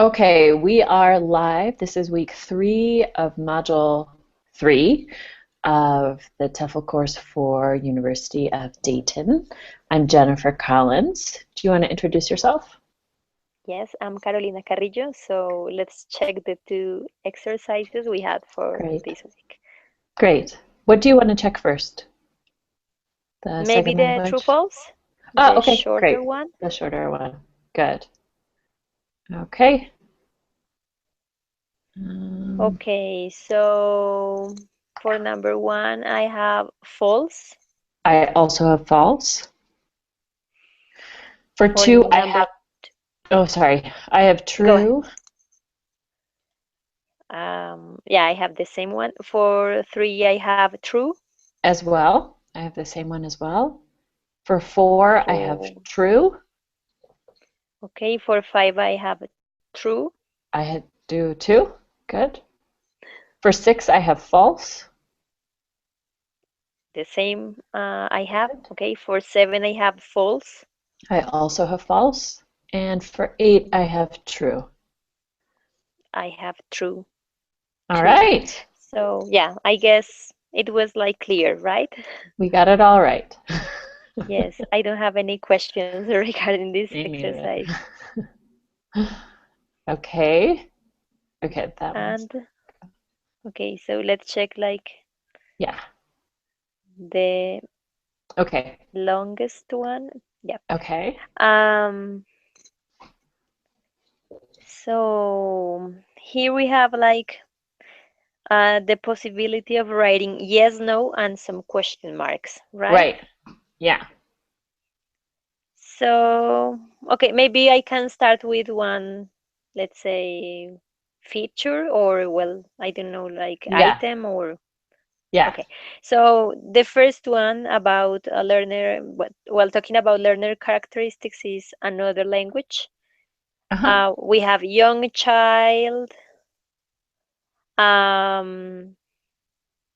Okay, we are live. This is week 3 of module 3 of the Tefl course for University of Dayton. I'm Jennifer Collins. Do you want to introduce yourself? Yes, I'm Carolina Carrillo. So let's check the two exercises we had for Great. this week. Great. What do you want to check first? The Maybe second the true language? false, Oh, the okay, shorter great. one. The shorter one. Good. Okay. Um, Okay, so for number one, I have false. I also have false. For For 2, I number, have, oh, sorry. I have go ahead. true Yeah, I have the same one. For three, I have true. as well. I have the same one as well. For 4, I have For true. okay, for five, I have true. I had do 2. Good. For 6, I have false. The same I have. Okay, for seven, I have false. I also have false. And for 8, I have true. I have true All too. right. So yeah, I guess it was like clear, right? We got it all right. Yes, I don't have any questions regarding this Me neither. exercise. Okay. Okay, that one's. And okay, so let's check like Yeah. the Okay. longest one. Yep. Okay. Um, so here we have like the possibility of writing yes, no, and some question marks, right? Right. Yeah. So, okay, maybe I can start with one, let's say, feature or, well, I don't know, like Yeah. item or, Yeah. okay. So the first one about a learner, well, talking about learner characteristics is another language. Uh-huh. We have young child. Um,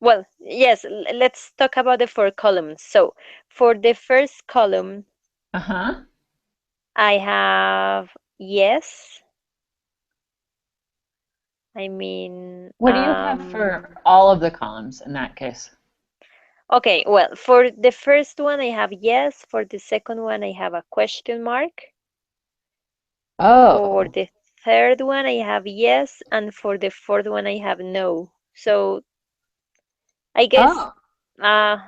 well, yes, let's talk about the 4 columns. So for the first column, Uh-huh. I have yes. I mean, What do you have for all of the columns in that case? okay, well, for the first one, I have yes. For the second one, I have a question mark. For Oh. the third one, I have yes. And for the fourth one, I have no. So I guess Oh. uh,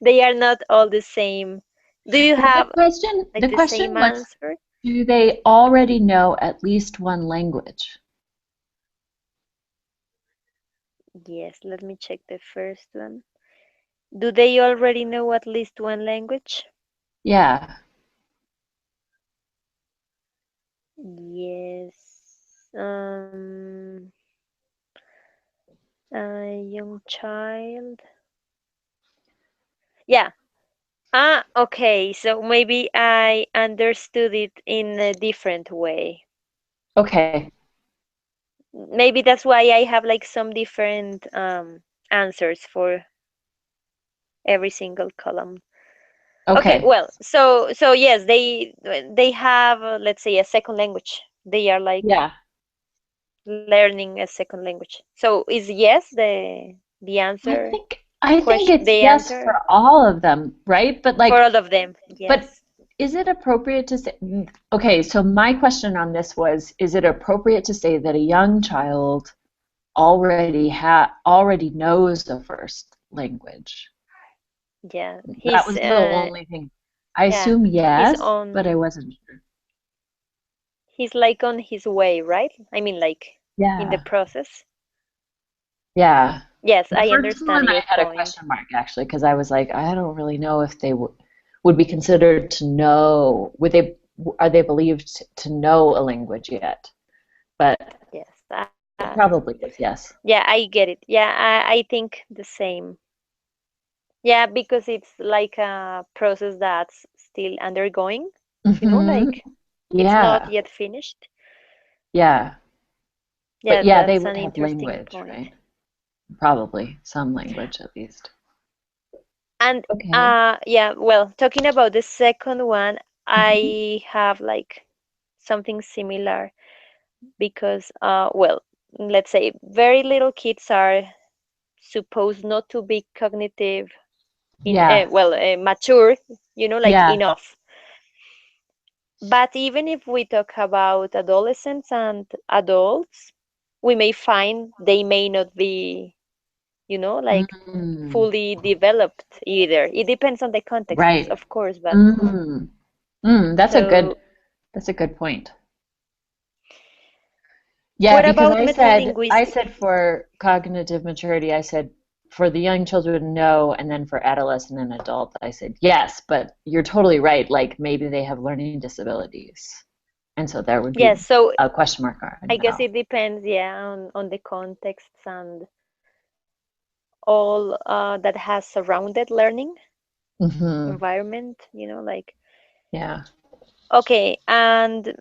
they are not all the same. Do you Well, have the like the question same was, answer? do they already know at least one language? Yes, let me check the first one. Do they already know at least one language? Yeah. Yes. A young child. Yeah. Ah, okay. So maybe I understood it in a different way. Okay. Maybe that's why I have like some different answers for every single column. Okay, Okay. well, so yes, they have let's say a second language. They are like Yeah. learning a second language. So is yes the answer I think question it's the yes for answer all of them, right? for all of them? But Yes. is it appropriate to say, okay, so my question on this was, is it appropriate to say that a young child already knows the first language? Yeah. That was the only thing. I Yeah, assume he's yes, but I on wasn't sure. he's like on his way, right? I mean like in the Yeah. process. Yeah. Yes, The I first understand one I your had a point. question mark actually because I was like, I don't really know if they would be considered to know, are they believed to know a language yet? But Yes. it probably is, yes. Yeah, I get it. Yeah, I think the same. Yeah, because it's like a process that's still undergoing, Hmm. like it's not Yeah. yet finished. Yeah. But Yeah, yeah, they that's would an have interesting language, point. right? Probably some language at least. And Okay. yeah, well, talking about the second one, Hmm. I have like something similar. because well, let's say very little kids are supposed not to be cognitive in Yeah. mature, like Yeah. enough. But even if we talk about adolescents and adults, we may find they may not be, like Mm, fully developed either. It depends on the context, right. of course, but Mm, that's a so good point. Yeah, what because about I said metalinguistic? for cognitive maturity, I said for the young children, no, and then for adolescent and adult, I said yes, but you're totally right. Like maybe they have learning disabilities. And so there would be Yes, so a question mark on I guess no. it depends, yeah, on the contexts and all that has surrounded learning Hmm. environment, like Yeah. okay, and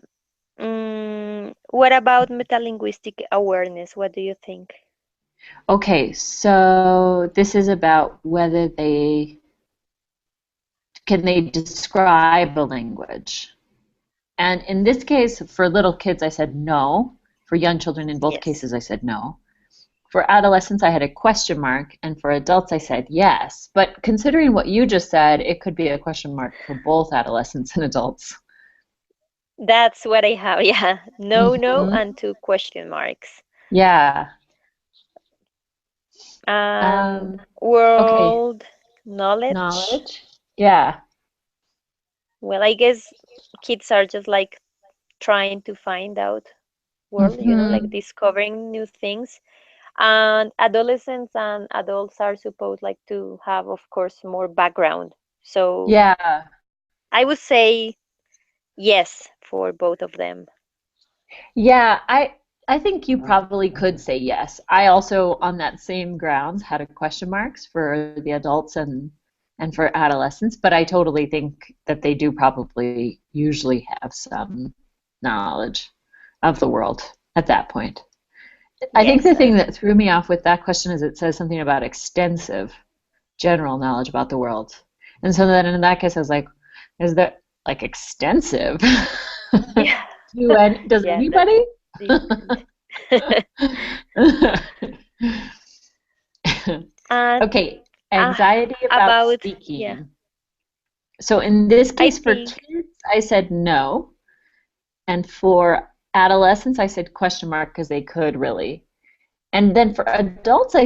what about metalinguistic awareness? What do you think? Okay, so this is about whether they can they describe a language. And in this case, for little kids, I said no. For young children, in both Yes. cases, I said no. For adolescents, I had a question mark, and for adults, I said yes. But considering what you just said, it could be a question mark for both adolescents and adults. That's what I have. Yeah. No, no, Hmm. and two question marks. Yeah. And Um, okay. world knowledge. Knowledge. Yeah. Well, I guess kids are just like trying to find out world, like Hmm. discovering new things. And adolescents and adults are supposed like to have, of course, more background. So Yeah. I would say yes for both of them. Yeah, I think you probably could say yes. I also, on that same grounds, had a question marks for the adults and for adolescents, but I totally think that they do probably usually have some knowledge of the world at that point. I think Yes. the thing that threw me off with that question is it says something about extensive general knowledge about the world. And so then in that case, I was like, is that like extensive? Yeah. Does Yeah, that's anybody? different. And Okay, uh, anxiety about about, yeah, speaking. So in this I case, for think, kids, I said no. And for adolescents, I said question mark because they could really. And then for adults, I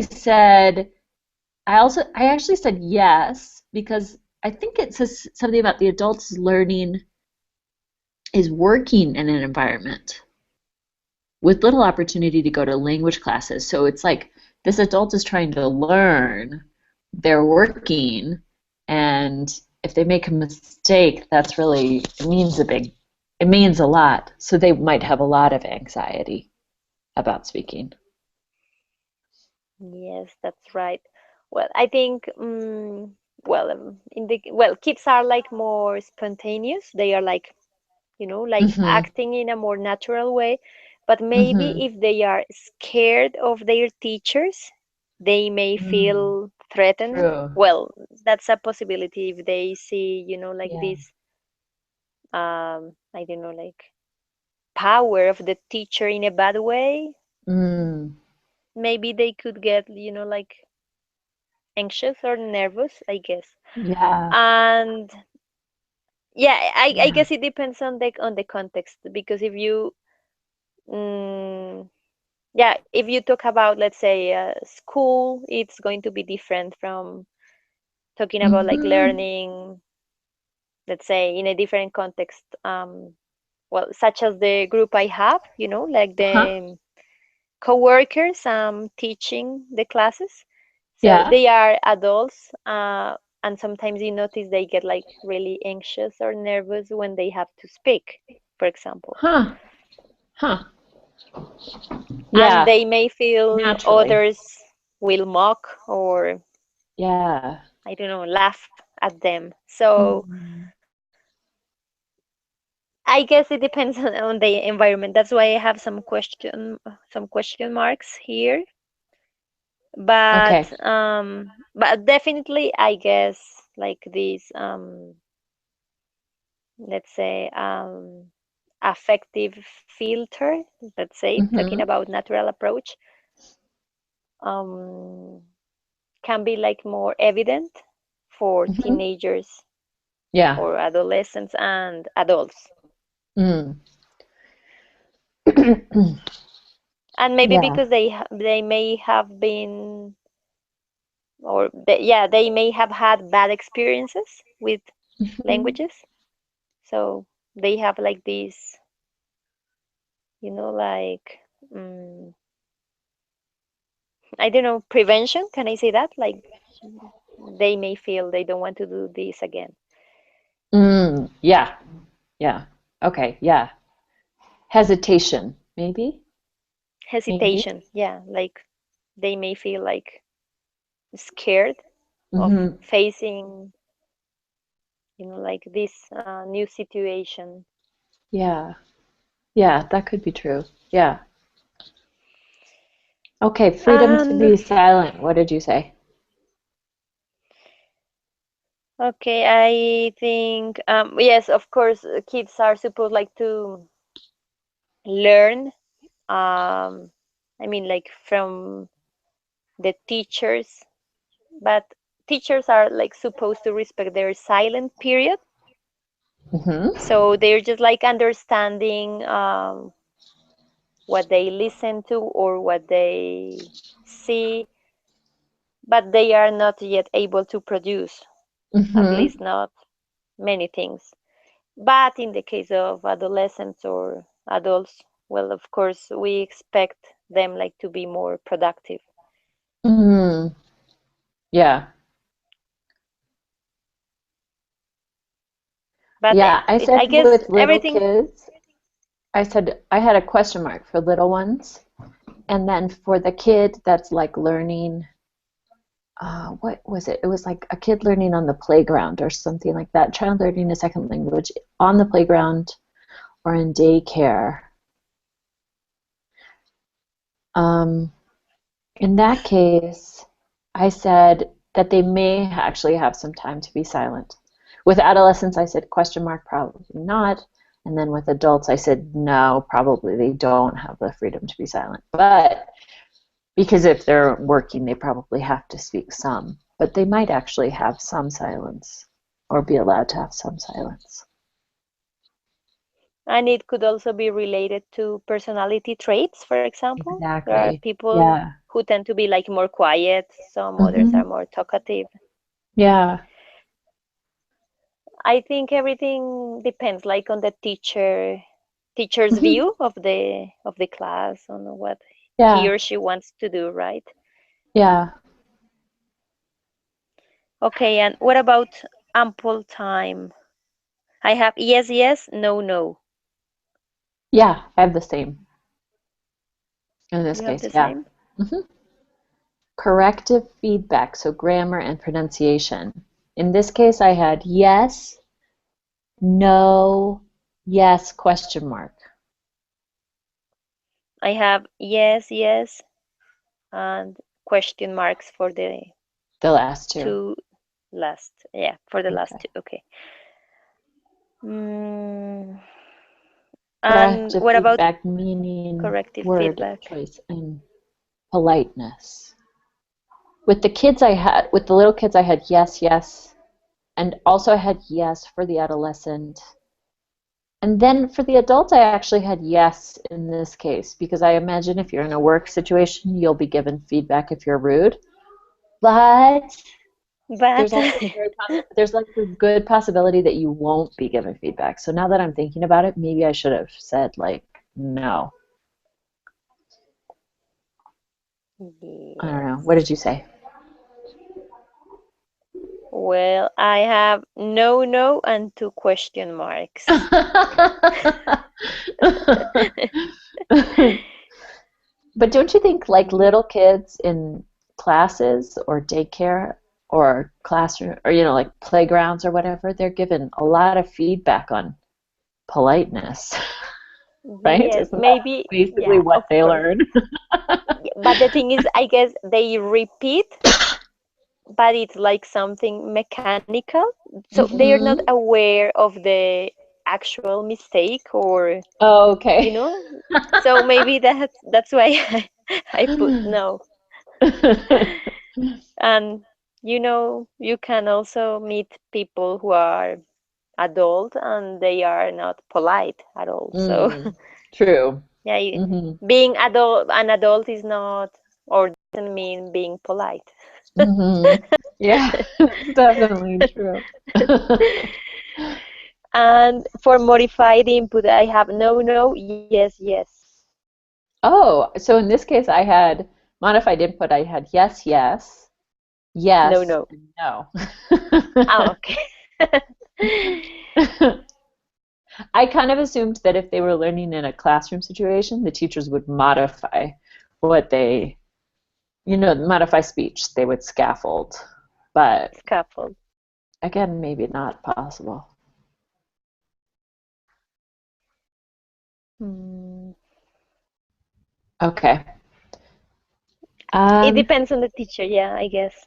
actually said yes because I think it says something about the adults learning is working in an environment with little opportunity to go to language classes. So it's like this adult is trying to learn, they're working, and if they make a mistake, it means a lot. So they might have a lot of anxiety about speaking. yes, that's right. Well, I think, kids are like more spontaneous. They are like, like Mm-hmm. acting in a more natural way. But Mm-hmm. maybe if they are scared of their teachers, they may Mm. feel threatened. True. Well, that's a possibility if they see, like Yeah. this, I don't know, like power of the teacher in a bad way. Mm. Maybe they could get, like anxious or nervous, I guess. Yeah. And yeah, I Yeah. guess it depends on the context because if you mm, yeah, if you talk about, let's say, school, it's going to be different from talking about like Mm-hmm. learning, let's say, in a different context, such as the group I have, like Huh? the co-workers teaching the classes. So Yeah. they are adults, and sometimes you notice they get like really anxious or nervous when they have to speak, for example. Huh. Huh. And Yeah. they may feel Naturally. others will mock or, Yeah. I don't know, laugh at them. So Mhm. I guess it depends on the environment. That's why I have some question marks here. Okay. But definitely I guess like these let's say affective filter, let's say, talking Mm-hmm. about natural approach, um, can be like more evident for Mm-hmm. teenagers Yeah. or adolescents and adults. Mm. And maybe Yeah. because they may have been, or they, yeah, they may have had bad experiences with Mm-hmm. languages, so they have like this, like, mm, I don't know, prevention. Can I say that? Like, they may feel they don't want to do this again. Mm. Yeah. Yeah. Okay. Yeah. Hesitation, maybe? Maybe. Hesitation, yeah, like they may feel like scared of Mm-hmm. facing, like this new situation. Yeah. Yeah, that could be true. Yeah. Okay, freedom to And be silent. What did you say? okay, I think yes, of course, kids are supposed like to learn. I mean, like from the teachers, but teachers are like supposed to respect their silent period. Mm-hmm. So they're just like understanding what they listen to or what they see, but they are not yet able to produce, at Mm-hmm. least not many things. But in the case of adolescents or adults, well, of course, we expect them like to be more productive. Mm. Yeah. But Yeah, I I said guess with little everything. kids, I said I had a question mark for little ones. And then for the kid that's like learning, what was it? It was like a kid learning on the playground or something like that, child learning a second language on the playground or in daycare. Um, in that case, I said that they may actually have some time to be silent. With adolescents, I said question mark, probably not. And then with adults, I said no, probably they don't have the freedom to be silent. But because if they're working, they probably have to speak some. But they might actually have some silence or be allowed to have some silence. And it could also be related to personality traits, for example. There are Exactly. people Yeah. who tend to be like more quiet, some others Mm-hmm. are more talkative. Yeah. I think everything depends like on the teacher's Mm-hmm. view of the class, on what he Yeah. or she wants to do, right? Yeah. Okay, and what about ample time? I have yes, yes, no, no. Yeah. I have the same in this You have case. the Yeah. same? Mm-hmm. Corrective feedback, so grammar and pronunciation. In this case, I had yes, no, yes, question mark, I have yes, yes, and question marks for the the last two. two last. Yeah, for the last Okay. two. Okay. Mm, and Corrective what about feedback meaning corrective word feedback? choice and politeness. With the kids I had, with the little kids, I had yes, yes, and also I had yes for the adolescent. And then for the adult, I actually had yes in this case because I imagine if you're in a work situation, you'll be given feedback if you're rude. But But there's like a good possibility that you won't be given feedback. So now that I'm thinking about it, maybe I should have said like no. I don't know. What yes. did you say? Well, I have no, no, and two question marks. But don't you think like Ye- little kids in classes or daycare or classroom or like playgrounds or whatever, they're given a lot of feedback on politeness, right? Yes, Isn't that maybe, basically yeah, what of they course. learn? But the thing is, I guess they repeat, but it's like something mechanical. So they are not Mm-hmm. aware of the actual mistake, or Oh, you okay. know. So maybe that's why I put no. And you can also meet people who are adult and they are not polite at all. So Mm, true. yeah, Hmm. being an adult is not, or doesn't mean being polite. Hmm. Yeah, it's definitely true. And for modified input, I have no, no, yes, yes. Oh, so in this case, I had modified input. I had yes, yes, No, yes, no. and no. Ah, okay. I kind of assumed that if they were learning in a classroom situation, the teachers would modify what they, modify speech. They would scaffold. But Scaffold. again, maybe not possible. Hmm. Okay. It Um, depends on the teacher, yeah, I guess.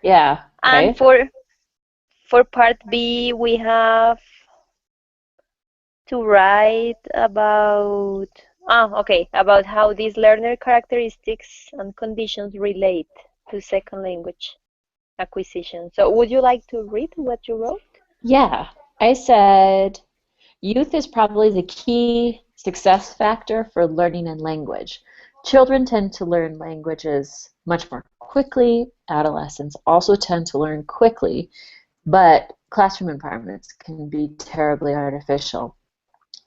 yeah, And okay. for part B, we have to write about how these learner characteristics and conditions relate to second language acquisition. So would you like to read what you wrote? Yeah, I said youth is probably the key success factor for learning a language. Children tend to learn languages much more quickly. Adolescents also tend to learn quickly, but classroom environments can be terribly artificial.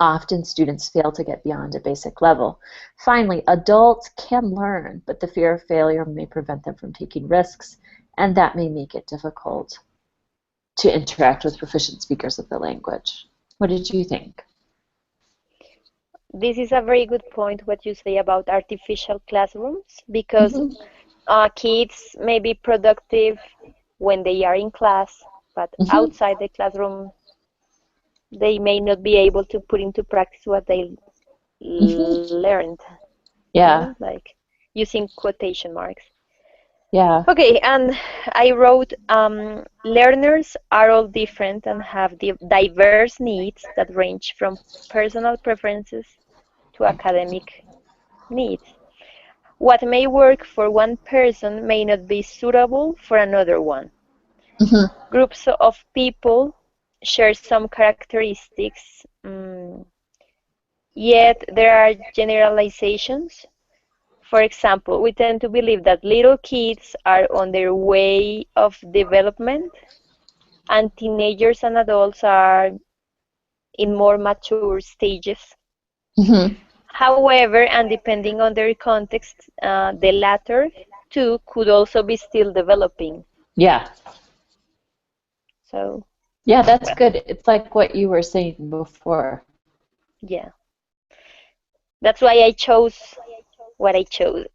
Often students fail to get beyond a basic level. Finally, adults can learn, but the fear of failure may prevent them from taking risks, and that may make it difficult to interact with proficient speakers of the language. What did you think? This is a very good point what you say about artificial classrooms, because Mm-hmm. kids may be productive when they are in class, but Mm-hmm. outside the classroom they may not be able to put into practice what they Mm-hmm. learned, Yeah. like using quotation marks. Yeah. Okay, and I wrote, learners are all different and have diverse needs that range from personal preferences to academic needs. What may work for one person may not be suitable for another one. Mm-hmm. Groups of people share some characteristics, yet there are generalizations. For example, we tend to believe that little kids are on their way of development and teenagers and adults are in more mature stages. Mm-hmm. However, and depending on their context, the latter two could also be still developing. Yeah. So, Yeah, that's well, good. It's like what you were saying before. yeah, that's why I chose what I chose,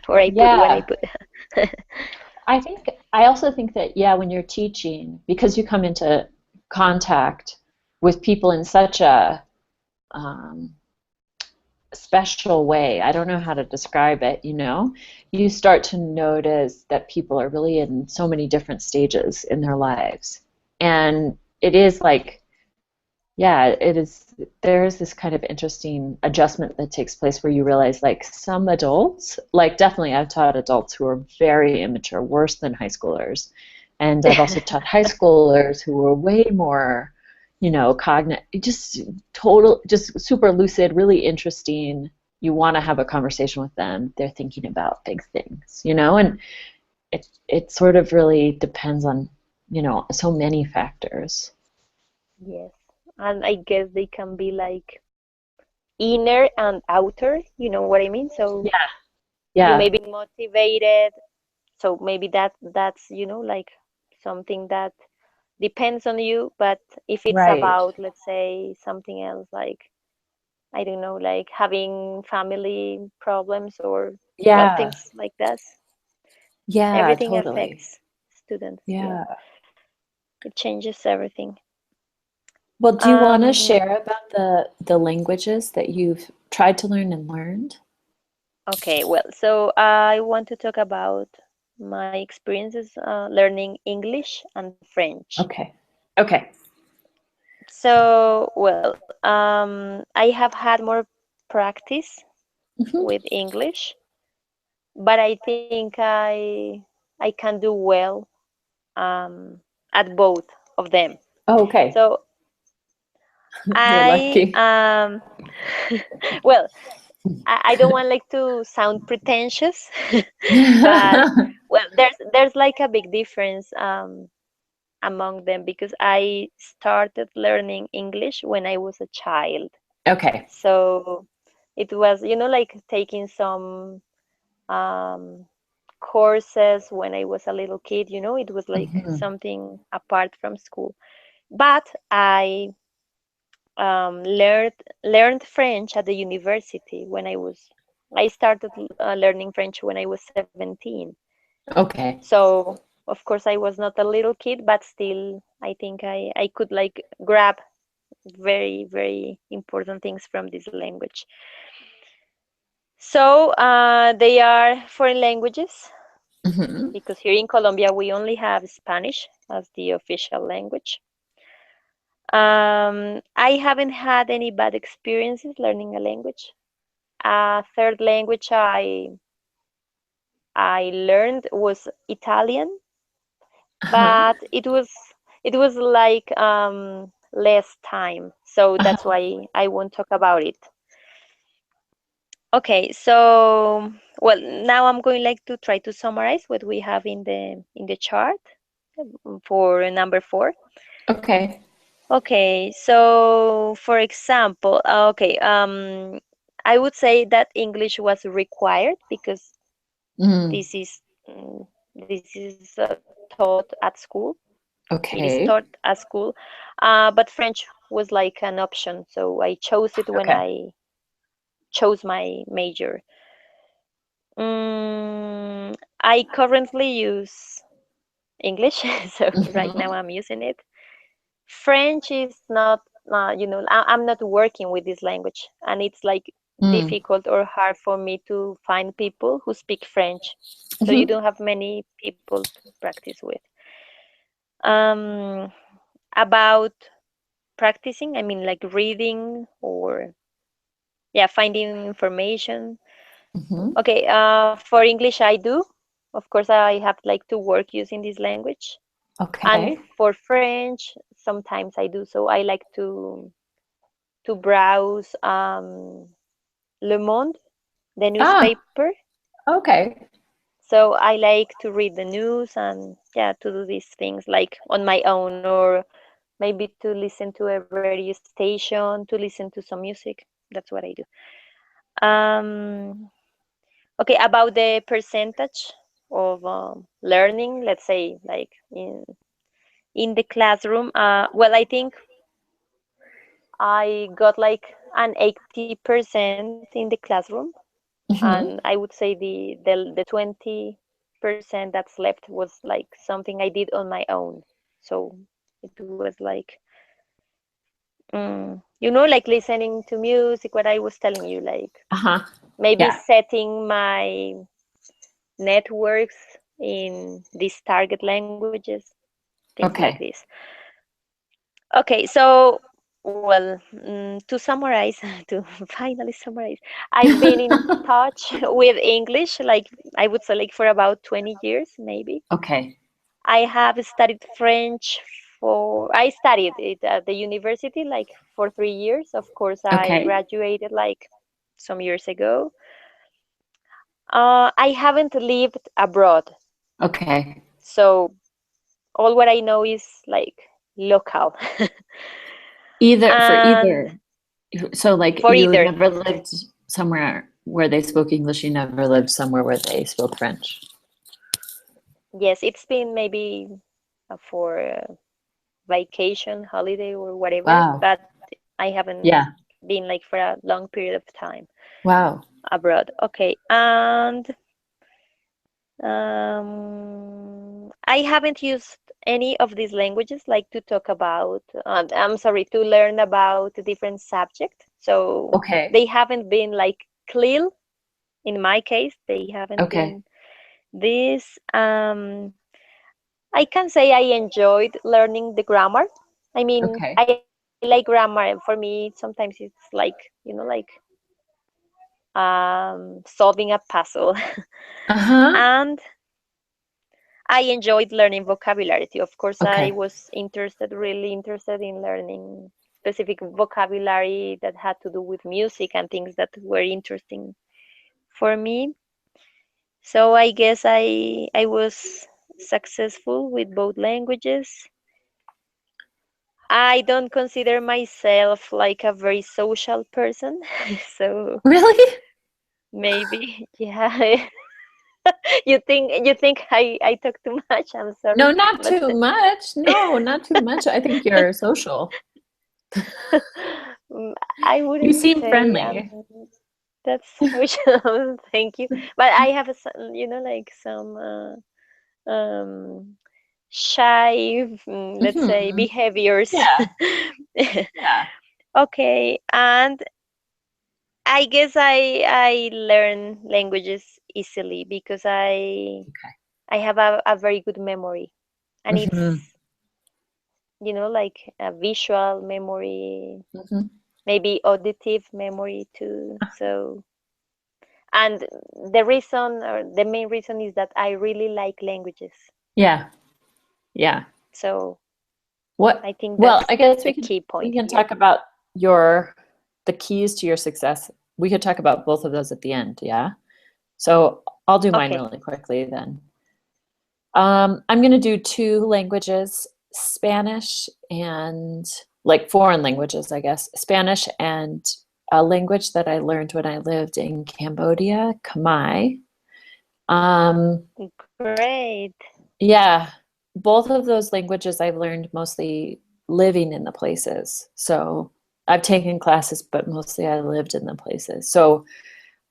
or I put what I Yeah. put. I also think that, yeah, when you're teaching, because you come into contact with people in such a um, special way, I don't know how to describe it, you start to notice that people are really in so many different stages in their lives. And it is like, yeah, it is, there is this kind of interesting adjustment that takes place where you realize like some adults, like definitely I've taught adults who are very immature, worse than high schoolers. And I've also taught high schoolers who were way more, cognitive, just total, just super lucid, really interesting. You want to have a conversation with them. They're thinking about big things, and it sort of really depends on, so many factors. Yes, and I guess they can be like inner and outer, you know what I mean? So Yeah. you Yeah. may be motivated, so maybe that's like something that depends on you. But if it's Right. about, let's say, something else, like I don't know, like having family problems or well, Yeah. things like that, Yeah, everything totally. affects students. Yeah, Yeah. it changes everything. Well, do you want to um share about the languages that you've tried to learn and learned? okay, well, so I want to talk about my experiences learning English and French. Okay. Okay. So, well, I have had more practice Hmm. with English, but I think I can do well um, at both of them. Oh, okay. So You're I lucky. well, I don't want like to sound pretentious, but well, there's like a big difference among them because I started learning English when I was a child. Okay. So it was, like taking some um, courses when I was a little kid, it was like Hmm. something apart from school. But I learned French at the university when I started learning French when I was 17. Okay. So of course I was not a little kid, but still I think I could like grab very, very important things from this language. So they are foreign languages Hmm. because here in Colombia we only have Spanish as the official language. I haven't had any bad experiences learning a language. A third language I learned was Italian, Uh-huh. but it was like less time, so that's Uh-huh. why I won't talk about it. Okay, so well, now I'm going like to try to summarize what we have in the chart for number 4. Okay. Okay, so for example, okay, I would say that English was required because Mm. this is this is taught at school. It is Okay. taught at school, but French was like an option, so I chose it when Okay. I chose my major. I currently use English, so right now Hmm. I'm using it. French is not, I'm not working with this language, and it's like Mm. difficult or hard for me to find people who speak French. So you Hmm. don't have many people to practice with. Um, about practicing, I mean like reading or yeah, finding information. Hmm. Okay, for English I do. Of course, I have like to work using this language. And Okay. for French, sometimes I do. So I like to browse Le Monde, the Ah, newspaper. okay. So I like to read the news and yeah, to do these things like on my own or maybe to listen to a radio station, to listen to some music. That's what I do. Um, okay, about the percentage of learning, let's say like in the classroom. Well, I think I got like an 80% in the classroom, and I Hmm. would say the 20% that's left was like something I did on my own. So it was like like listening to music, what I was telling you, like Uh-huh. maybe Yeah. setting my networks in these target languages, things like Okay. this. Okay, so well, to summarize, to finally summarize, I've been in touch with English, like I would say, like for about 20 years, maybe. Okay. I have studied French I studied it at the university, like for 3 years. Of course, I Okay. graduated like some years ago. I haven't lived abroad, Okay. so all what I know is like local. Either for And either. So like for you either. never lived somewhere where they spoke English, you never lived somewhere where they spoke French. Yes, it's been maybe for vacation, holiday, or whatever, Wow. but I haven't Yeah. been like for a long period of time Wow. abroad. Okay, and I haven't used any of these languages like to talk about, I'm sorry, to learn about a different subject. So Okay. they haven't been like clear in my case, they haven't Okay. been this. I can say I enjoyed learning the grammar. I mean, Okay. I like like grammar. For me, sometimes it's like, like solving a puzzle. Uh-huh. And I enjoyed learning vocabulary too. Of course, I Okay. was really interested in learning specific vocabulary that had to do with music and things that were interesting for me. So I guess I was successful with both languages. I don't consider myself like a very social person, so Really? maybe, yeah. You think I talk too much? I'm No, sorry, not but too much. No, not too much. I think you're social. mm, I You wouldn't seem say friendly. that's social. Thank you, but I have like some um shy, let's say, Hmm. behaviors. Yeah. Yeah. Okay, and I guess I learn languages easily because Okay. I have a very good memory, and Hmm. it's like a visual memory, Hmm. maybe auditive memory too. So, and the reason, or the main reason, is that I really like languages. Yeah. Yeah. So What? I think Well, that's I guess the key we point can here. talk about your the keys to your success. We could talk about both of those at the end, yeah? So I'll do mine Okay. really quickly then. I'm going to do two languages, Spanish and like foreign languages, I guess, Spanish and a language that I learned when I lived in Cambodia, Khmer. Um, Great. yeah, both of those languages I've learned mostly living in the places. So I've taken classes, but mostly I lived in the places. So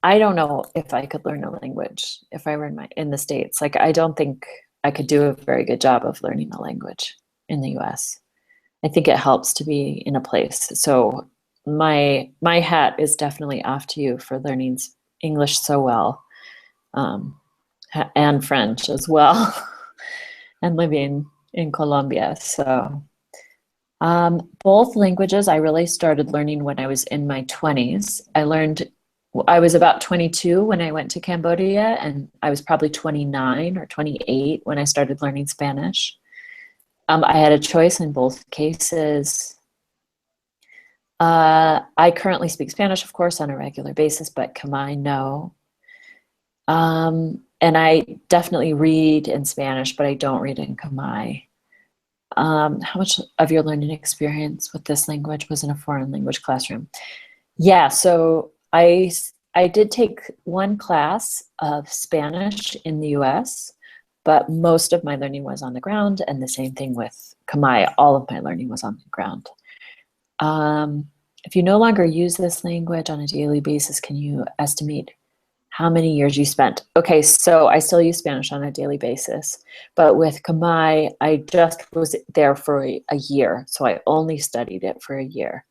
I don't know if I could learn a language if I were in the States. Like I don't think I could do a very good job of learning a language in the US. I think it helps to be in a place. So my hat is definitely off to you for learning English so well, um, and French as well, and living in Colombia. So both languages I really started learning when I was in my 20s. I was about 22 when I went to Cambodia, and I was probably 29 or 28 when I started learning Spanish. I had a choice in both cases. I currently speak Spanish, of course, on a regular basis, but Khmer, no. And I definitely read in Spanish, but I don't read in Khmer. How much of your learning experience with this language was in a foreign language classroom? Yeah, so I did take one class of Spanish in the US, but most of my learning was on the ground, and the same thing with Khmer. All of my learning was on the ground. If you no longer use this language on a daily basis, can you estimate how many years you spent? Okay, so I still use Spanish on a daily basis, but with Khmer, I just was there for a year, so I only studied it for a year.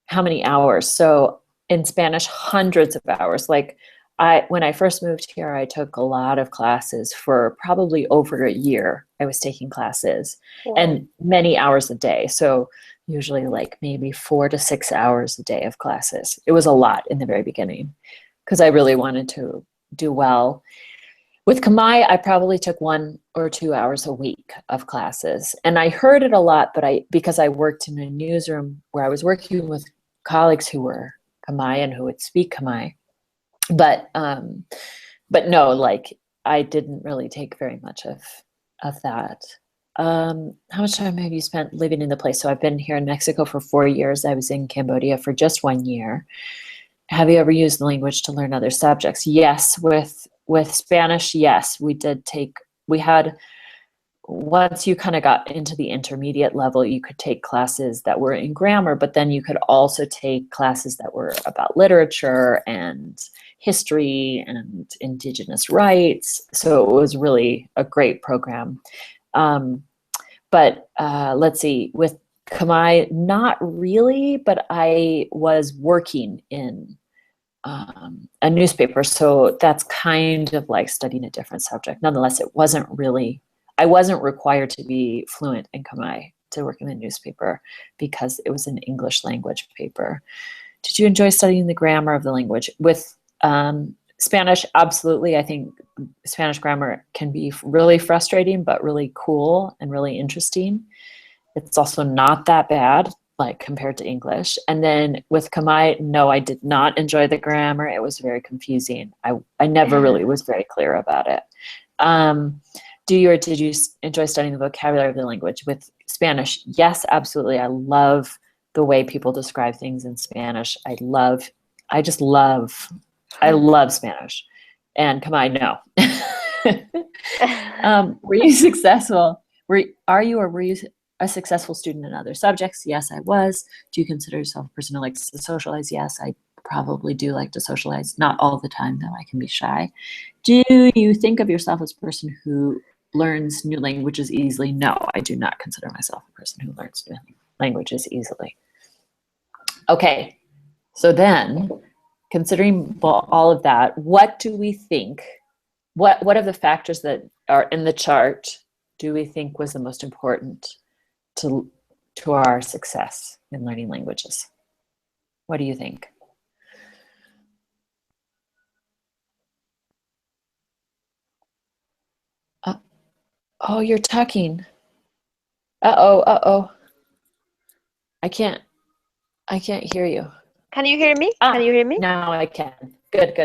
How many hours? So in Spanish, hundreds of hours. Like when I first moved here, I took a lot of classes for probably over a year. I was taking classes Wow. and many hours a day. So usually like maybe 4 to 6 hours a day of classes. It was a lot in the very beginning because I really wanted to do well. With Kamai, I probably took 1 or 2 hours a week of classes, and I heard it a lot. But because I worked in a newsroom where I was working with colleagues who were Kamai and who would speak Kamai, but but no, like I didn't really take very much of that. How much time have you spent living in the place? So I've been here in Mexico for 4 years. I was in Cambodia for just 1 year. Have you ever used the language to learn other subjects? Yes, with Spanish, yes, we did take we had once you kind of got into the intermediate level, you could take classes that were in grammar, but then you could also take classes that were about literature and history and indigenous rights. So it was really a great program. Um, but let's see, with Khmer, not really, but I was working in a newspaper. So that's kind of like studying a different subject. Nonetheless, I wasn't required to be fluent in Khmer. to work in the newspaper because it was an English language paper. Did you enjoy studying the grammar of the language? With Spanish, absolutely. I think Spanish grammar can be really frustrating, but really cool and really interesting. It's also not that bad, like compared to English. And then with Khmer, no, I did not enjoy the grammar. It was very confusing. I never really was very clear about it. Do you or did you enjoy studying the vocabulary of the language? With Spanish, yes, absolutely. I love the way people describe things in Spanish. I love Spanish. And Khmer, no. Were you successful? Are you or were you a successful student in other subjects? Yes, I was. Do you consider yourself a person who likes to socialize? Yes, I probably do like to socialize. Not all the time, though. I can be shy. Do you think of yourself as a person who learns new languages easily? No, I do not consider myself a person who learns new languages easily. Okay, so then, considering all of that, what do we think? What of the factors that are in the chart do we think was the most important to our success in learning languages? What do you think? Oh, you're talking. Uh-oh. I can't hear you. Can you hear me? Can Ah, you hear me? now I can. Good.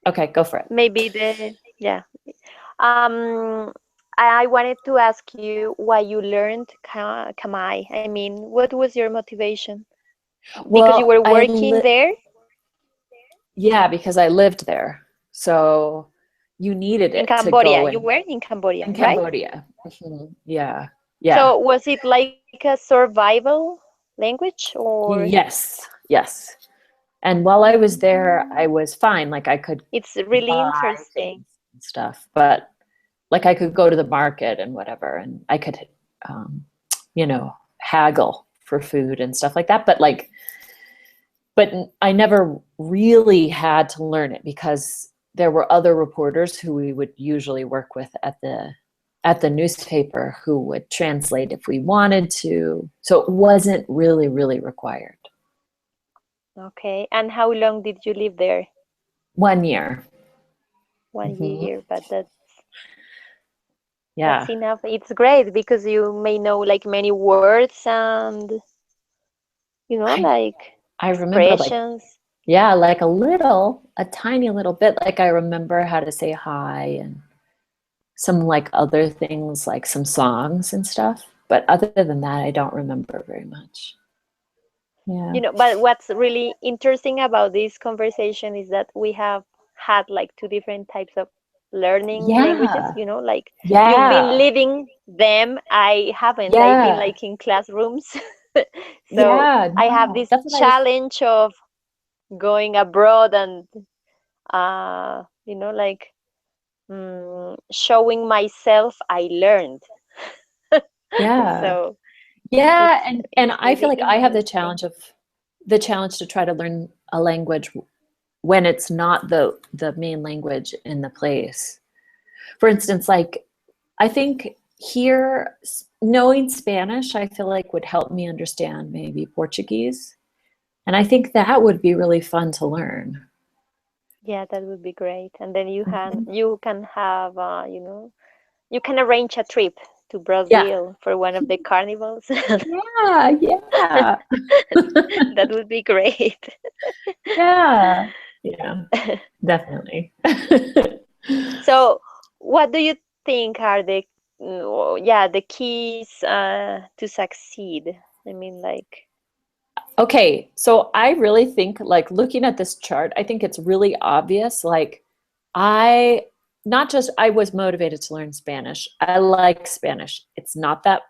Okay, go for it. Maybe the yeah. Um, I wanted to ask you why you learned Khmer. I mean, what was your motivation? Because you Well, were working there yeah, because I lived there. So you needed in it to Cambodia. go You were in Cambodia, in right? Cambodia. Yeah. So was it like a survival language or Yes. And while I was there, I was fine. Like I could it's really buy interesting. things and stuff, but like I could go to the market and whatever, and I could, um, haggle for food and stuff like that. But I never really had to learn it because there were other reporters who we would usually work with at the newspaper who would translate if we wanted to. So it wasn't really required. Okay. And how long did you live there? 1 year. 1 year, Hmm. but that's Yeah. enough. It's great because you may know like many words and I like I remember expressions. like a tiny little bit. Like I remember how to say hi and some like other things, like some songs and stuff. But other than that, I don't remember very much. Yeah. But what's really interesting about this conversation is that we have had like two different types of learning languages, Yeah. like you've been Yeah. living them. I haven't. I've been Yeah. like in classrooms. So Yeah. I have No, this that's what I was. challenge of going abroad and, like showing myself I learned. Yeah. So Yeah. it's And it's I feel really like I have interesting. the challenge to try to learn a language when it's not the main language in the place. For instance, like I think here knowing Spanish, I feel like would help me understand maybe Portuguese. And I think that would be really fun to learn. Yeah, that would be great. And then you can Mhm. you can have you can arrange a trip to Yeah. Brazil for one of the carnivals. Yeah. That would be great. Yeah. Yeah, definitely. So, what do you think are the keys to succeed? I mean, like, Okay, so I really think like looking at this chart, I think it's really obvious. Like I not just I was motivated to learn Spanish. I like Spanish. It's not that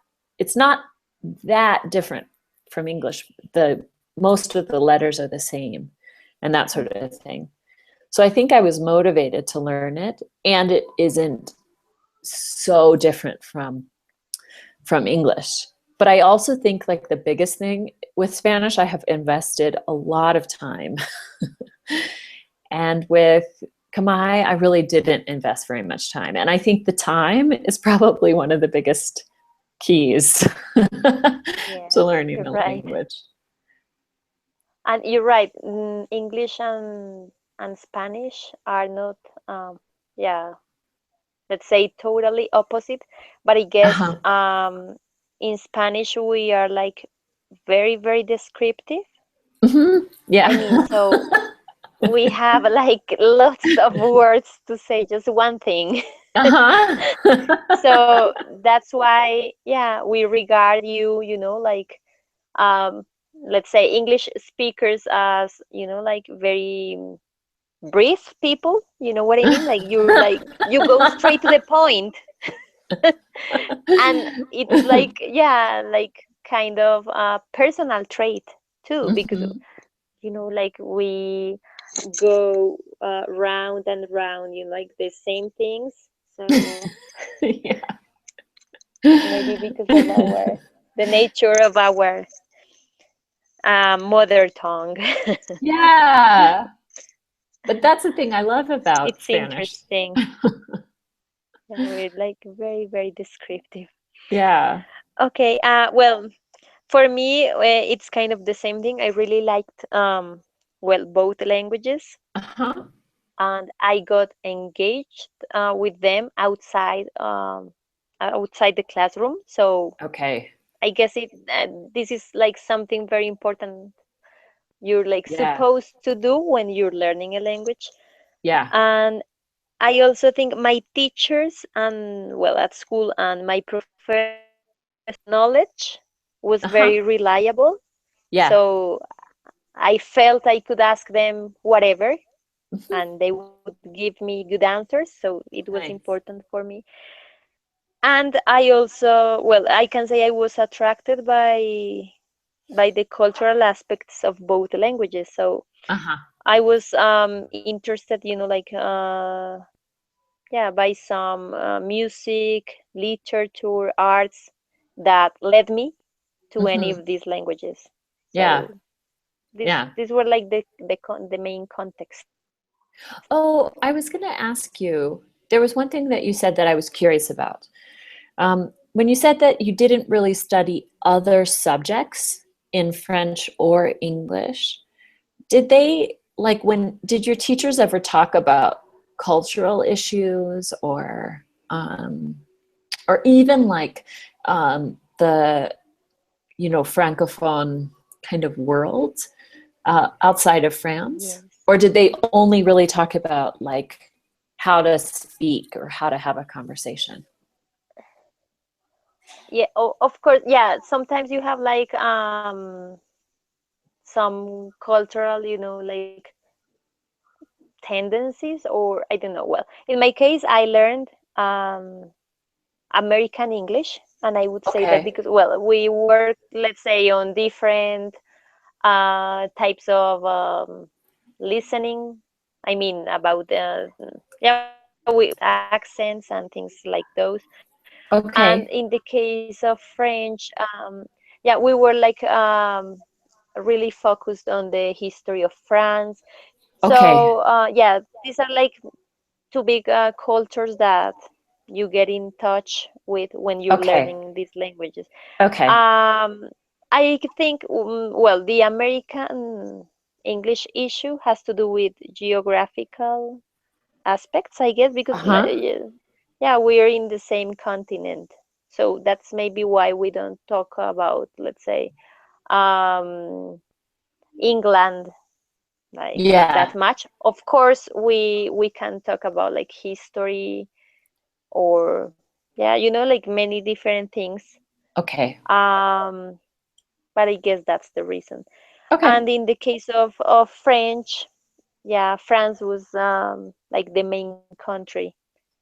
different from English. The most of the letters are the same and that sort of thing. So I think I was motivated to learn it, and it isn't so different from English. But I also think like the biggest thing with Spanish, I have invested a lot of time. And with Kamai, I really didn't invest very much time. And I think the time is probably one of the biggest keys to Yes, learning you're a right. language. And you're right. English and Spanish are not, yeah, let's say totally opposite. But I guess Uh-huh. in Spanish we are like very, very descriptive. Yeah. I mean, so we have like lots of words to say just one thing. Uh-huh. So that's why, yeah, we regard you, like, um, let's say English speakers as, like very brief people. You know what I mean? Like you go straight to the point, and it's like, yeah, like kind of a personal trait too, because Mhm. like we go round and round, like the same things. So Yeah. maybe because of our the nature of our mother tongue. Yeah. But that's the thing I love about It's Spanish. interesting. Yeah, we're like very, very descriptive. Yeah. Okay, well, for me, it's kind of the same thing. I really liked, well, both languages, Uh-huh. and I got engaged with them outside the classroom. So Okay. I guess this is like something very important you're like Yeah. supposed to do when you're learning a language. Yeah. And I also think my teachers and well at school and my professors knowledge was Uh-huh. very reliable. Yeah. So I felt I could ask them whatever Mhm. and they would give me good answers. So it was Nice. important for me. And I also, well, I can say I was attracted by the cultural aspects of both languages. So Uh-huh. I was interested, like yeah, by some music, literature, arts that led me to any Hmm. of these languages. Yeah. So this Yeah. these were like the main context. Oh, I was going to ask you, there was one thing that you said that I was curious about. When you said that you didn't really study other subjects in French or English, did they, like, did your teachers ever talk about cultural issues or even like the, Francophone kind of world outside of France? Yes. Or did they only really talk about like how to speak or how to have a conversation? Yeah, of course. Yeah, sometimes you have like some cultural, like tendencies, or I don't know. Well, in my case, I learned um American English, and I would say that Okay. because, well, we work, let's say, on different types of listening. I mean, about yeah, we accents and things like those. And in the Okay. case of French, yeah, we were like really focused on the history of France. Okay. So yeah, these are like two big cultures that you get in touch with when you're Okay. learning these languages. Okay. Um, I think, well, the American English issue has to do with geographical aspects, I guess, because Uh-huh. yeah, we are in the same continent. So that's maybe why we don't talk about, let's say, um, England like that Yeah. much. Of course, we can talk about like history or yeah, like many different things. Okay. Um, but I guess that's the reason. Okay. And in the case of French, yeah, France was like the main country.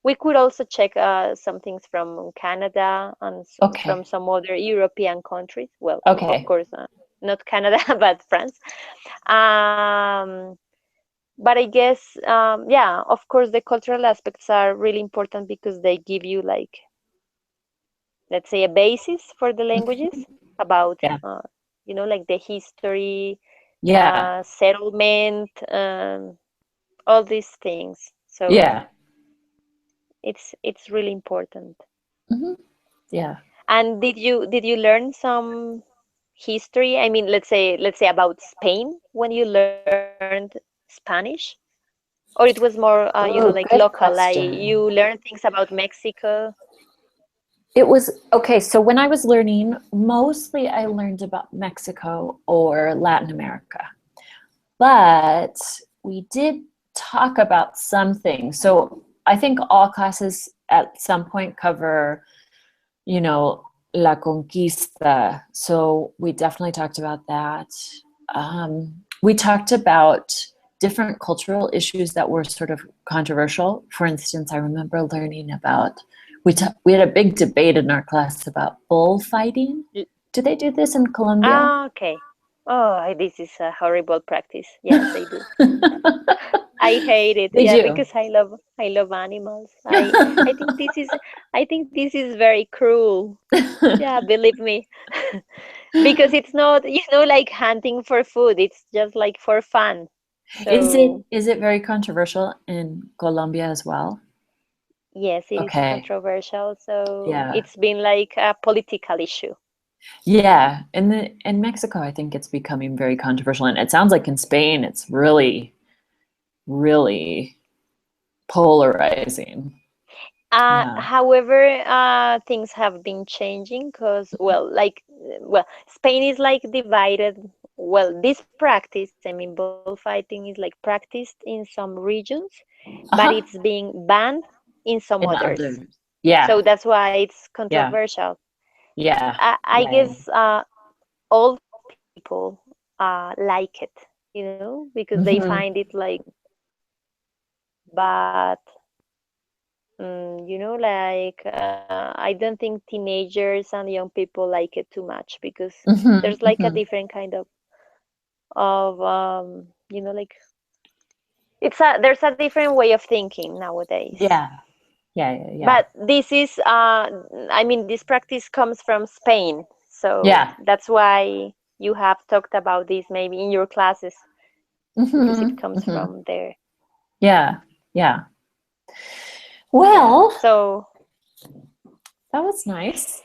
We could also check some things from Canada and from Okay. some other European countries. Well, of Okay. course, not Canada, but France. Um, but I guess, yeah, of course, the cultural aspects are really important because they give you like, let's say, a basis for the languages about, Yeah. like the history, Yeah. settlement, all these things. So Yeah. it's really important. Hmm. Yeah. And did you learn some history? I mean, let's say about Spain when you learned Spanish, or it was more like Oh, good local, like you question. learn things about Mexico. It was okay. So when I was learning, mostly I learned about Mexico or Latin America, but we did talk about some things. So I think all classes at some point cover, La Conquista. So we definitely talked about that. We talked about different cultural issues that were sort of controversial. For instance, I remember learning about we had a big debate in our class about bullfighting. Do they do this in Colombia? Ah, okay. Oh, this is a horrible practice. Yes, they do. I hate it. They Yeah, do. because I love animals. I think this is very cruel. Yeah, believe me. Because it's not, like hunting for food. It's just like for fun. Is it So, is it very controversial in Colombia as well? yes, it is Okay. controversial. So, Yeah. it's been like a political issue. Yeah. In Mexico, I think it's becoming very controversial. And it sounds like in Spain it's really, really polarizing. Yeah. However, things have been changing because, Spain is like divided. Well, this practice, I mean, bullfighting is like practiced in some regions, but Uh-huh. it's being banned in some In others. others. Yeah. So that's why it's Yeah. controversial. Yeah. I Yeah. guess old people like it, because they find Hmm. it like, but I don't think teenagers and young people like it too much because Hmm. there's like a Hmm. different kind of like there's a different way of thinking nowadays. Yeah. Yeah. Yeah. Yeah. But this is I mean, this practice comes from Spain, so Yeah. that's why you have talked about this maybe in your classes because it Hmm. comes Hmm. from there. Yeah. Yeah. Yeah. Well, So that was nice.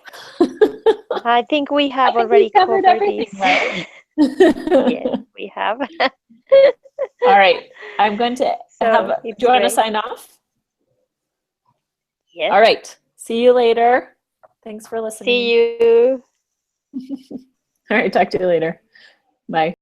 I think we I have think we already covered covered everything, this. right? Yes, we have. All right. I'm going to have, So do you it's want to great. sign off? Yes. All right. See you later. Thanks for See listening. you. All right. Talk to you later. Bye.